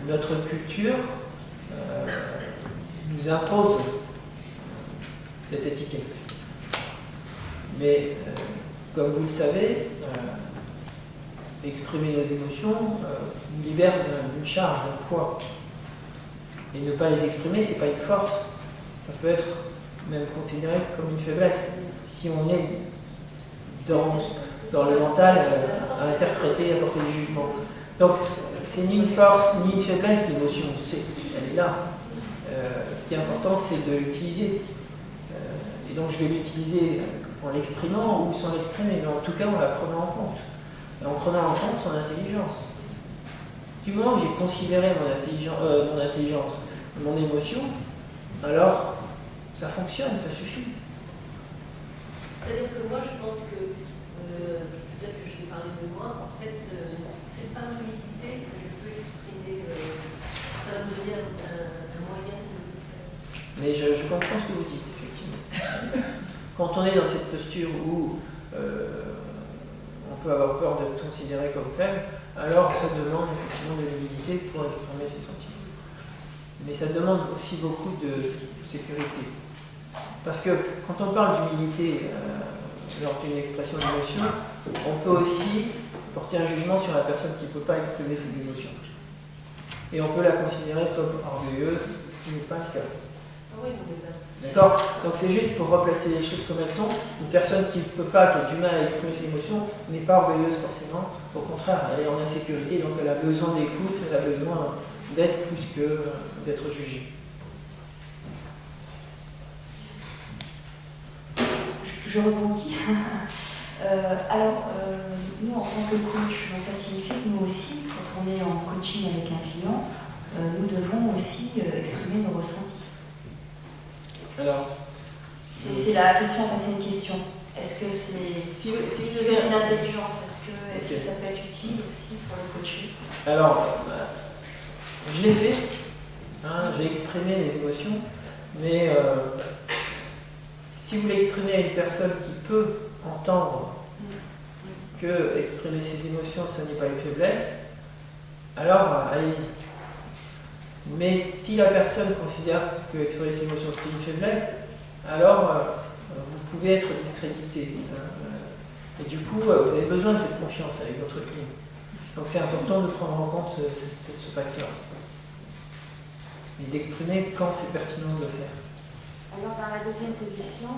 notre culture nous impose cette étiquette. Mais, comme vous le savez, exprimer nos émotions nous libère d'une charge, d'un poids. Et ne pas les exprimer, c'est pas une force. Ça peut être même considéré comme une faiblesse. Si on est dans le mental à interpréter, à porter des jugements. Donc, c'est ni une force, ni une faiblesse, l'émotion, on sait, elle est là. Ce qui est important, c'est de l'utiliser. Et donc, je vais l'utiliser en l'exprimant ou sans l'exprimer, mais en tout cas, en la prenant en compte. Et en prenant en compte son intelligence. Du moment que j'ai considéré mon intelligence, mon émotion, alors ça fonctionne, ça suffit. C'est-à-dire que moi, je pense que, peut-être que je vais parler de moi, en fait, c'est par l'humilité que je peux exprimer, ça va devenir un moyen de le faire. Mais je comprends ce que vous dites, effectivement. Quand on est dans cette posture où on peut avoir peur d'être considéré comme faible, alors ça demande effectivement de l'humilité pour exprimer ses sentiments. Mais ça demande aussi beaucoup de sécurité. Parce que quand on parle d'humilité lors d'une expression d'émotion, on peut aussi porter un jugement sur la personne qui ne peut pas exprimer ses émotions. Et on peut la considérer comme orgueilleuse, ce qui n'est pas le cas. D'accord? Donc c'est juste pour replacer les choses comme elles sont. Une personne qui ne peut pas, qui a du mal à exprimer ses émotions, n'est pas orgueilleuse forcément. Au contraire, elle est en insécurité, donc elle a besoin d'écoute, elle a besoin d'être plus que d'être jugée. Je rebondis. Nous, en tant que coach, donc ça signifie que nous aussi, quand on est en coaching avec un client, nous devons aussi exprimer nos ressentis. Alors, c'est la question, en fait, c'est une question. Est-ce que c'est une intelligence? Est-ce que ça peut être utile aussi pour le coaching? Alors, je l'ai fait, j'ai exprimé les émotions, mais si vous l'exprimez à une personne qui peut entendre que exprimer ses émotions, ce n'est pas une faiblesse, alors allez-y. Mais si la personne considère que exprimer ses émotions c'est une faiblesse, alors vous pouvez être discrédité. Et du coup, vous avez besoin de cette confiance avec votre client. Donc c'est important de prendre en compte ce facteur. Et d'exprimer quand c'est pertinent de le faire. Alors dans la deuxième position,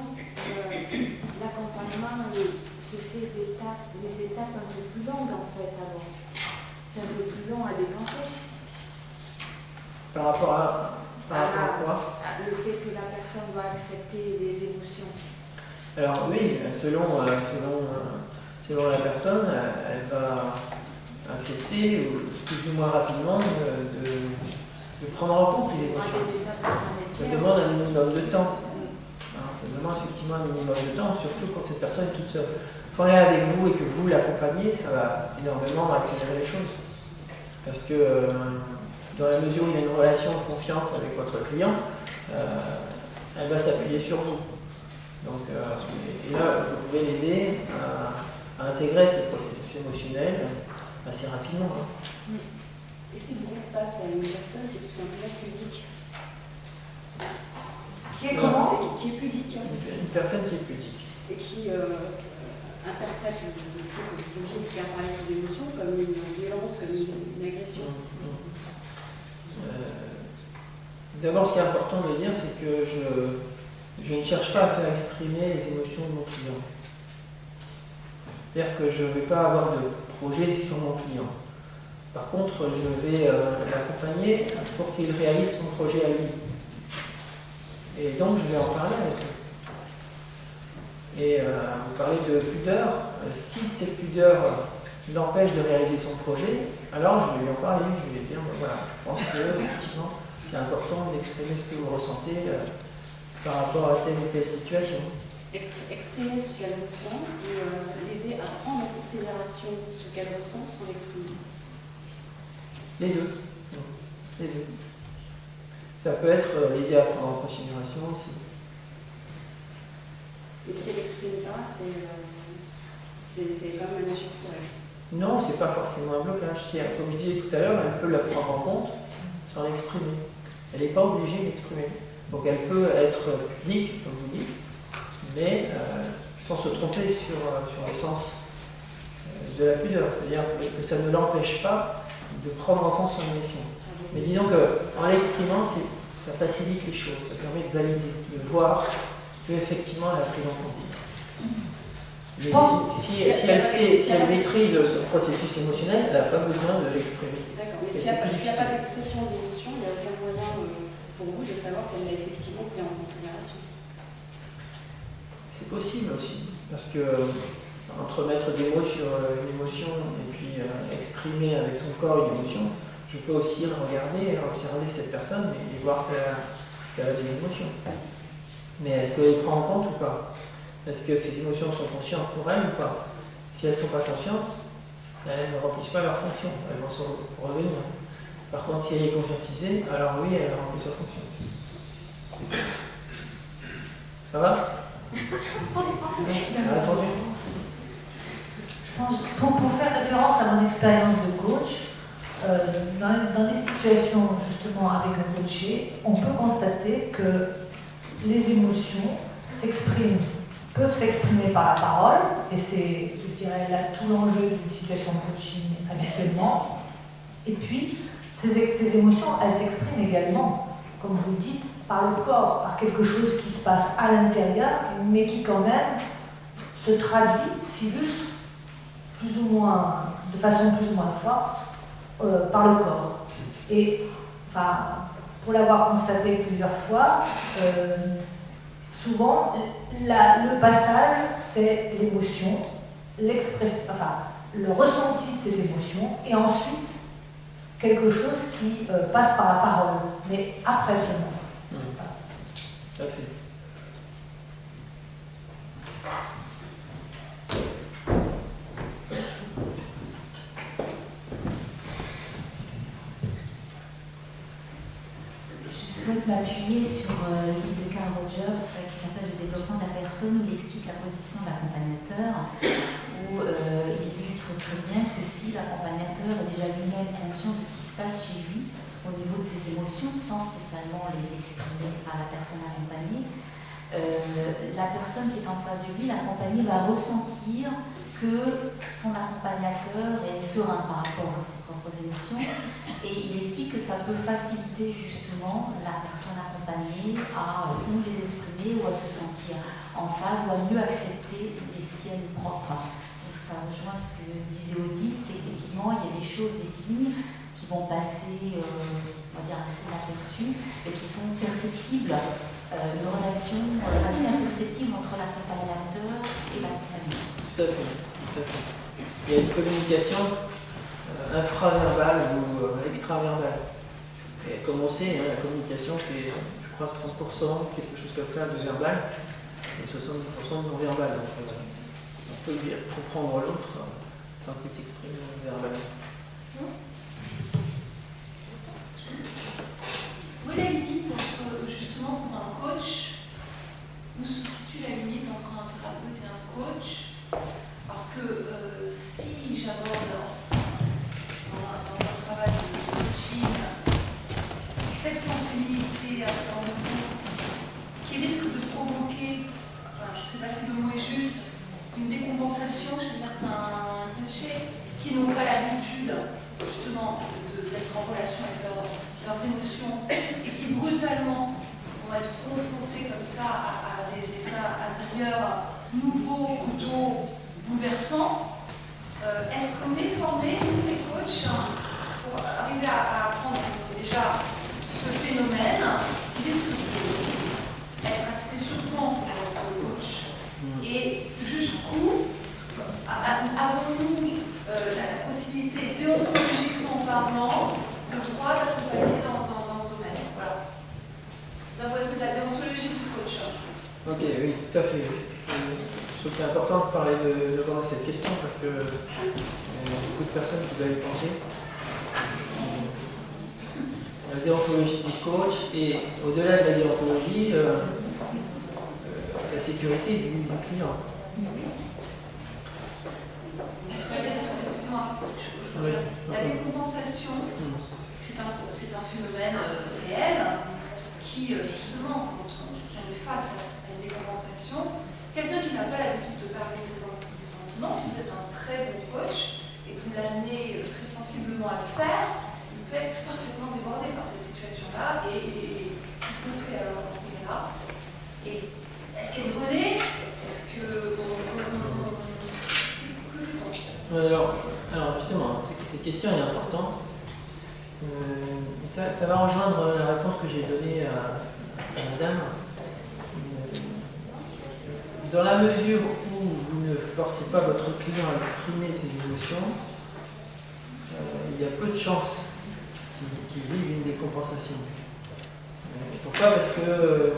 l'accompagnement se fait des étapes un peu plus longues en fait alors. C'est un peu plus long à décanter. Par rapport à quoi? Le fait que la personne doit accepter les émotions. Alors oui, selon la personne, elle va accepter plus ou moins rapidement de prendre en compte ses émotions. Ça demande un minimum de temps. Ça demande effectivement un minimum de temps, surtout quand cette personne est toute seule. Quand elle est avec vous et que vous l'accompagnez, ça va énormément accélérer les choses. Parce que dans la mesure où il y a une relation de confiance avec votre client, elle va s'appuyer sur vous. Donc, et là, vous pouvez l'aider à intégrer ce processus émotionnel assez rapidement. Et si vous êtes face à une personne qui est tout simplement pudique? Qui est comment? Qui est pudique. Une personne qui est pudique. Et qui interprète le fait que vous obligez de faire parler ses émotions comme une violence, comme une agression. D'abord, ce qui est important de dire, c'est que je ne cherche pas à faire exprimer les émotions de mon client. C'est-à-dire que je ne vais pas avoir de projet sur mon client. Par contre, je vais l'accompagner pour qu'il réalise son projet à lui. Et donc, je vais en parler avec lui. Et vous parlez de pudeur. Si cette pudeur l'empêche de réaliser son projet, alors je vais lui en parler. Je vais lui dire, voilà, je pense que, effectivement, c'est important d'exprimer ce que vous ressentez par rapport à telle ou telle situation. Exprimer ce qu'elle ressent ou l'aider à prendre en considération ce qu'elle ressent sans l'exprimer. Les deux. Les deux. Ça peut être l'aider à prendre en considération aussi. Et si elle n'exprime pas, c'est comme un agir pour elle. Non, c'est pas forcément un blocage. Comme je disais tout à l'heure, elle peut la prendre en compte sans l'exprimer. Elle n'est pas obligée d'exprimer. Donc elle peut être publique, comme vous dites, mais sans se tromper sur le sens de la pudeur. C'est-à-dire que ça ne l'empêche pas de prendre en compte son émotion. Mais disons qu'en l'exprimant, ça facilite les choses, ça permet de valider, de voir qu'effectivement elle a pris en compte. Mais si elle maîtrise ce processus émotionnel, elle n'a pas besoin de l'exprimer. D'accord, mais s'il n'y a pas d'expression d'émotion, il n'y a aucun moyen pour vous de savoir qu'elle l'a effectivement pris en considération. C'est possible aussi, parce que entre mettre des mots sur une émotion et puis exprimer avec son corps une émotion, je peux aussi regarder, observer cette personne et voir qu'elle a des émotions. Mais est-ce qu'elle prend en compte ou pas? Est-ce que ces émotions sont conscientes pour elle ou pas? Si elles ne sont pas conscientes, elles ne remplissent pas leur fonction, elles vont se revenir. Par contre, si elle est conscientisée, alors oui, elle remplit sa fonction. Ça va? T'as répondu? Je pense, pour faire référence à mon expérience de coach, dans des situations justement avec un coaché, on peut constater que les émotions peuvent s'exprimer par la parole, et c'est, je dirais, là tout l'enjeu d'une situation de coaching habituellement. Et puis, ces émotions, elles s'expriment également, comme vous le dites, par le corps, par quelque chose qui se passe à l'intérieur, mais qui quand même se traduit, s'illustre plus ou moins, de façon plus ou moins forte, par le corps. Et enfin, pour l'avoir constaté plusieurs fois, souvent le passage c'est l'émotion, le ressenti de cette émotion, et ensuite quelque chose qui passe par la parole, mais après seulement. Tout à fait. Je souhaite m'appuyer sur le livre de Carl Rogers qui s'appelle Le développement de la personne, où il explique la position de l'accompagnateur, où il illustre très bien que si l'accompagnateur est déjà lui-même conscient de ce qui se passe chez lui au niveau de ses émotions, sans spécialement les exprimer par la personne accompagnée, la personne qui est en face de lui, l'accompagné, va ressentir que son accompagnateur est serein par rapport à ses propres émotions, et il explique que ça peut faciliter justement la personne accompagnée à ou les exprimer ou à se sentir en phase ou à mieux accepter les siennes propres. Donc ça rejoint ce que disait Odile, c'est qu'effectivement il y a des choses, des signes qui vont passer, on va dire assez inaperçus, mais qui sont perceptibles, une relation assez imperceptible entre l'accompagnateur et l'accompagné. Tout à fait, tout à fait. Il y a une communication infraverbale ou extraverbale. Et comme on sait, la communication, c'est, je crois, 30%, quelque chose comme ça, de verbal, et 70% de non-verbal. Donc, on peut comprendre l'autre sans qu'il s'exprime verbalement. Où est la limite entre, justement, pour un coach, où se situe la limite entre un thérapeute et un coach? Parce que si j'aborde dans un travail de coaching cette sensibilité à ce moment qui risque de provoquer, je ne sais pas si le mot est juste, une décompensation chez certains coachés qui n'ont pas l'habitude justement d'être en relation avec leurs émotions et qui brutalement vont être confrontés comme ça à des états intérieurs nouveaux, brutaux, bouleversants. Est-ce qu'on est formés, nous les coachs, pour arriver à apprendre déjà ce phénomène qui risque d'être assez surprenant pour le coach? Et jusqu'où avons-nous la possibilité, déontologiquement parlant, de droit d'accompagner dans ce domaine? Voilà. D'un point de vue de la déontologie du coach. Ok, oui, tout à fait. Je trouve que c'est important de parler de cette question parce que il y a beaucoup de personnes qui doivent y penser. La déontologie du coach et au-delà de la déontologie, la sécurité du client. Est-ce que excusez-moi, Oui. la décompensation, c'est un phénomène réel qui, justement, si on est face à une décompensation, quelqu'un qui n'a pas l'habitude de parler de ses sentiments, si vous êtes un très bon coach et que vous l'amenez très sensiblement à le faire, il peut être parfaitement débordé par cette situation-là. Et qu'est-ce qu'on fait alors dans ces cas-là? Et est-ce qu'il y a des relais? Est-ce que fait-on? Alors justement, cette question est importante. Ça va rejoindre la réponse que j'ai donnée à madame. Dans la mesure où vous ne forcez pas votre client à exprimer ses émotions, il y a peu de chances qu'il vive une décompensation. Pourquoi? Parce que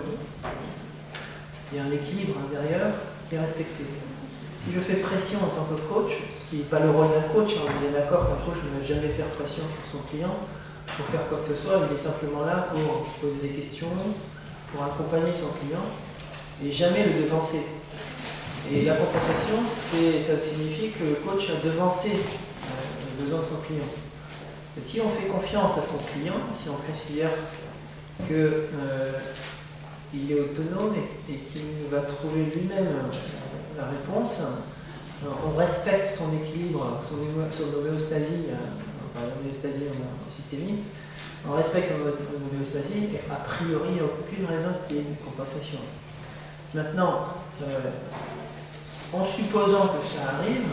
il y a un équilibre intérieur qui est respecté. Si je fais pression en tant que coach, ce qui n'est pas le rôle d'un coach, on est d'accord qu'un coach ne va jamais faire pression sur son client pour faire quoi que ce soit, il est simplement là pour poser des questions, pour accompagner son client et jamais le devancer. Et la compensation, ça signifie que le coach a devancé le besoin de son client. Et si on fait confiance à son client, si on considère que il est autonome et qu'il va trouver lui-même la réponse, on respecte son équilibre, son homéostasie, l'homéostasie systémique, on respecte son homéostasie et a priori il n'y a aucune raison qu'il y ait une compensation. Maintenant, en supposant que ça arrive,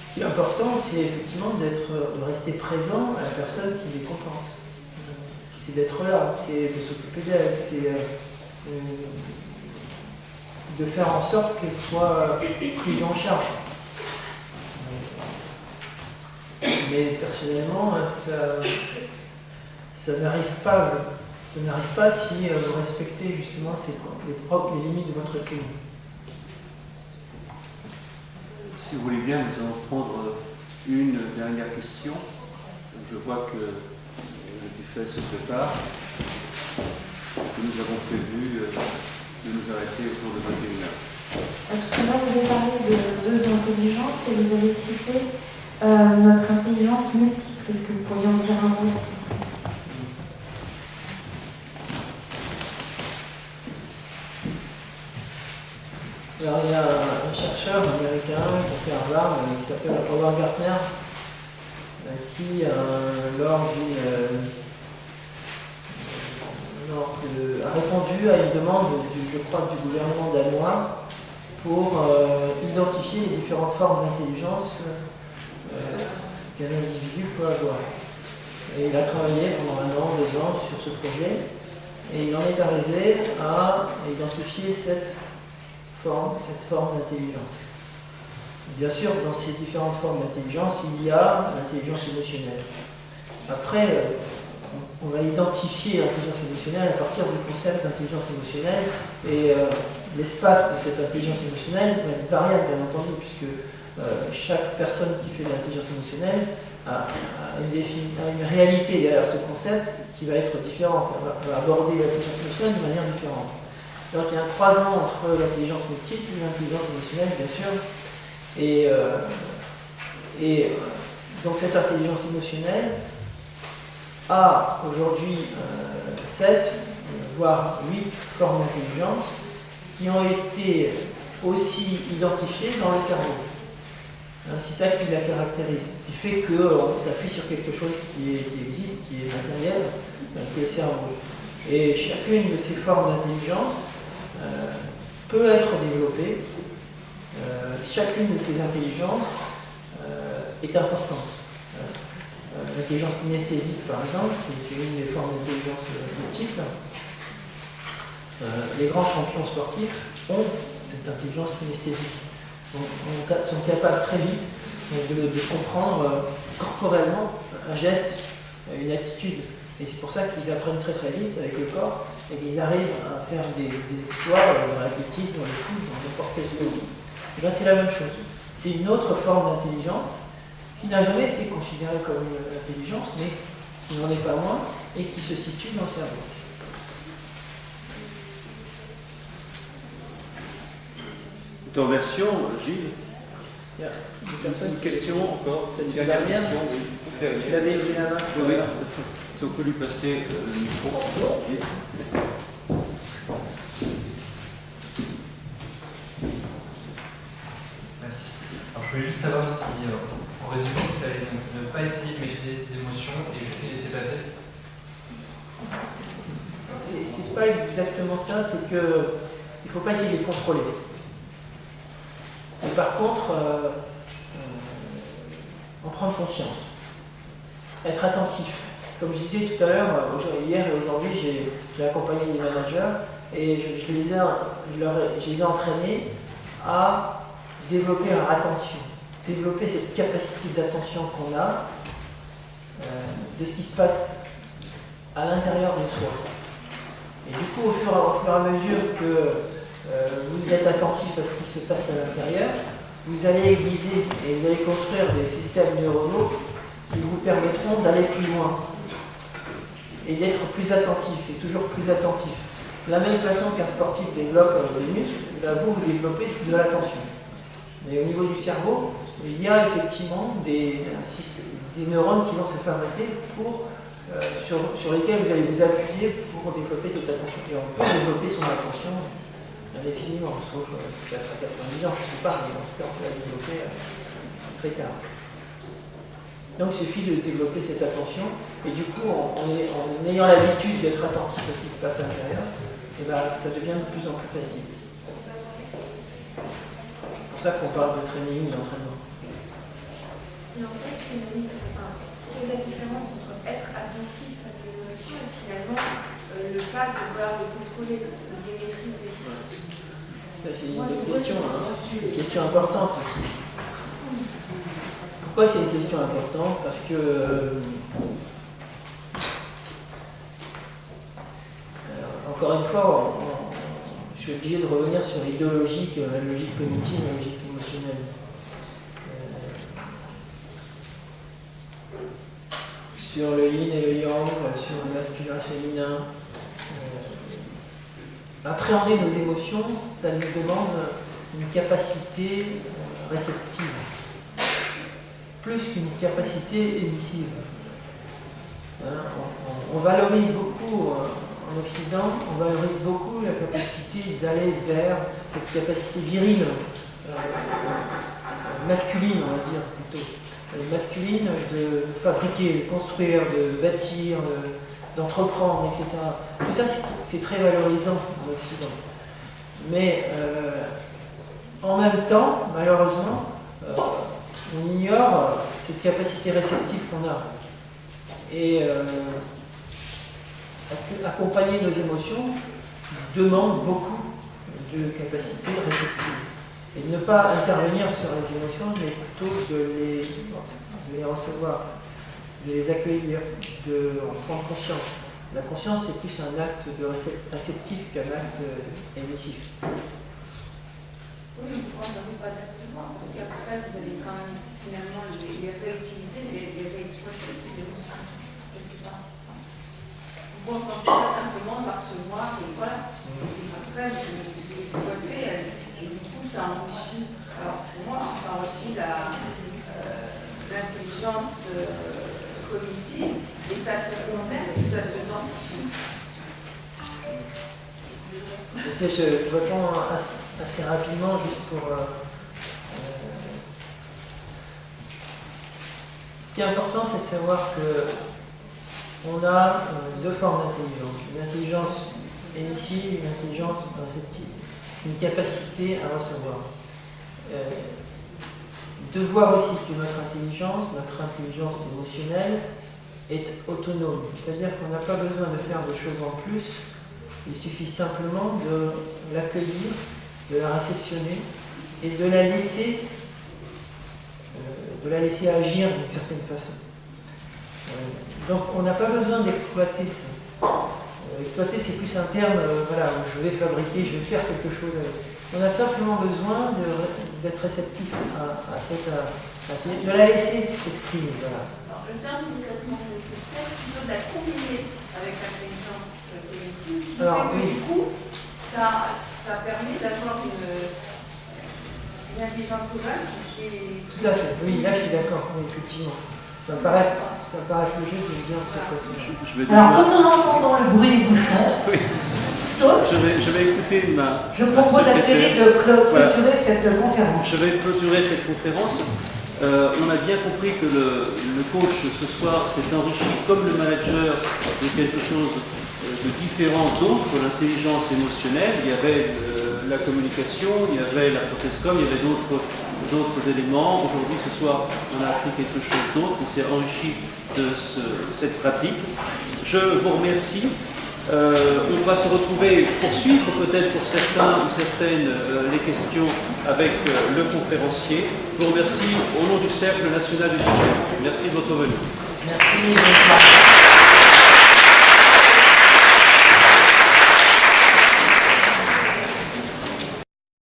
ce qui est important, c'est effectivement de rester présent à la personne qui les compense. C'est d'être là, c'est de s'occuper d'elle, c'est de faire en sorte qu'elle soit prise en charge. Mais personnellement, ça n'arrive pas si vous respectez justement les limites de votre client. Si vous voulez bien, nous allons prendre une dernière question. Je vois que le buffet se prépare. Que nous avons prévu de nous arrêter autour de 21h. Tout à l'heure, vous avez parlé de deux intelligences et vous avez cité notre intelligence multiple. Est-ce que vous pourriez en dire un mot? Alors, il y a un chercheur américain qui a fait Harvard, qui s'appelle Howard Gardner, qui, a répondu à une demande, je crois, du gouvernement danois pour identifier les différentes formes d'intelligence qu'un individu peut avoir. Et il a travaillé pendant 1 an, 2 ans sur ce projet, et il en est arrivé à identifier cette forme d'intelligence. Bien sûr, dans ces différentes formes d'intelligence, il y a l'intelligence émotionnelle. Après, on va identifier l'intelligence émotionnelle à partir du concept d'intelligence émotionnelle, et l'espace de cette intelligence émotionnelle va être variable, bien entendu, puisque chaque personne qui fait de l'intelligence émotionnelle a une réalité derrière ce concept qui va être différente. Elle va aborder l'intelligence émotionnelle de manière différente. Donc il y a un croisement entre l'intelligence multiple et l'intelligence émotionnelle, bien sûr. Et donc cette intelligence émotionnelle a aujourd'hui 7, voire 8 formes d'intelligence qui ont été aussi identifiées dans le cerveau. C'est ça qui la caractérise, qui fait qu'on s'appuie sur quelque chose qui existe, qui est matériel, qui est le cerveau. Et chacune de ces formes d'intelligence peut être développée. Chacune de ces intelligences est importante. L'intelligence kinesthésique, par exemple, qui est une des formes d'intelligence multiple, les grands champions sportifs ont cette intelligence kinesthésique. Donc, sont capables très vite de comprendre corporellement un geste, une attitude. Et c'est pour ça qu'ils apprennent très très vite avec le corps et qu'ils arrivent à faire des exploits dans l'athlétisme, dans le foot, dans n'importe quel sport. Et bien c'est la même chose. C'est une autre forme d'intelligence qui n'a jamais été considérée comme une intelligence, mais qui n'en est pas moins et qui se situe dans le cerveau. Nous te remercions, Gilles. Il y a Une question encore, Peut-être dernière une dernière. question, oui. Dernière. Il avait levé la main. Oui, oui. Si on peut lui passer le micro. Merci. Alors je voulais juste savoir si, en résumé, il fallait donc ne pas essayer de maîtriser ses émotions et juste les laisser passer. C'est pas exactement ça, c'est que il ne faut pas essayer de les contrôler. Mais par contre, en prendre conscience. Être attentif. Comme je disais tout à l'heure, hier et aujourd'hui, j'ai accompagné des managers et je les ai entraînés à développer leur attention, développer cette capacité d'attention qu'on a de ce qui se passe à l'intérieur de soi. Et du coup, au fur et à mesure que vous êtes attentif à ce qui se passe à l'intérieur, vous allez aiguiser et vous allez construire des systèmes neuronaux qui vous permettront d'aller plus loin et d'être plus attentif et toujours plus attentif. De la même façon qu'un sportif développe des muscles, là, vous développez de l'attention. Mais au niveau du cerveau, il y a effectivement des neurones qui vont se fabriquer sur lesquels vous allez vous appuyer pour développer cette attention. Et on peut développer son attention indéfiniment, sauf peut-être à 90 ans, je ne sais pas, mais en tout cas on peut la développer très tard. Donc il suffit de développer cette attention, et du coup en ayant l'habitude d'être attentif à ce qui se passe à l'intérieur, et ben, ça devient de plus en plus facile. C'est pour ça qu'on parle de training et d'entraînement. Et en fait, c'est quelle est la différence entre être attentif à ses émotions et finalement le pas de vouloir les contrôler, de les maîtriser? C'est une question, une question importante aussi. Pourquoi c'est une question importante? Parce que, encore une fois, je suis obligé de revenir sur l'idéologie, la logique cognitive, la logique émotionnelle. Sur le yin et le yang, sur le masculin, féminin. Appréhender nos émotions, ça nous demande une capacité réceptive, plus qu'une capacité émissive. On valorise beaucoup, en Occident, on valorise beaucoup la capacité d'aller vers cette capacité virile, masculine, on va dire plutôt. Masculine de fabriquer, de construire, de bâtir, d'entreprendre, etc. Tout ça, c'est très valorisant en Occident. Mais en même temps, malheureusement, on ignore cette capacité réceptive qu'on a. Et accompagner nos émotions demande beaucoup de capacité réceptive. Et de ne pas intervenir sur les émotions, mais plutôt de les recevoir, de les accueillir, de en prendre conscience. La conscience, c'est plus un acte de réceptif qu'un acte émissif. Oui, mais pourquoi on n'arrive pas à recevoir? Parce qu'après, vous allez quand même finalement les réutiliser, les réexploiter, ces émotions. Vous pensez pas simplement à recevoir, et voilà. Et après, vous les exploitez, et du coup, ça enrichit. Alors, pour moi, ça enrichit l'intelligence cognitive, et ça se complète, et ça se densifie. Ok, je réponds assez rapidement, juste pour... Ce qui est important, c'est de savoir que on a deux formes d'intelligence. Une intelligence émissive, une intelligence réceptive. Une capacité à recevoir. De voir aussi que notre intelligence émotionnelle, est autonome. C'est-à-dire qu'on n'a pas besoin de faire des choses en plus. Il suffit simplement de l'accueillir, de la réceptionner et de la laisser agir d'une certaine façon. Donc on n'a pas besoin d'exploiter ça. Exploiter, c'est plus un terme voilà, où je vais fabriquer, je vais faire quelque chose avec. On a simplement besoin d'être réceptif à cette de la laisser s'exprimer. Voilà. Alors, le terme d'étatement nécessaire, plutôt de la combiner avec l'intelligence cognitive, Alors, oui. Du coup, ça permet d'avoir une intelligence globale qui Tout à fait, oui, là je suis d'accord, oui, effectivement. Ça me paraît plus juste de le dire de cette façon. Alors, comme nous entendons le bruit des bouchons, je vais écouter je propose à Thierry de clôturer cette conférence. Je vais clôturer cette conférence. On a bien compris que le coach ce soir s'est enrichi comme le manager de quelque chose de différent d'autre, l'intelligence émotionnelle. Il y avait la communication, il y avait la process-com, il y avait d'autres éléments. Aujourd'hui, ce soir, on a appris quelque chose d'autre, on s'est enrichi de cette pratique. Je vous remercie. On va se retrouver, poursuivre peut-être pour certains ou certaines les questions avec le conférencier. Je vous remercie au nom du Cercle national du budget. Merci de votre venue. Merci.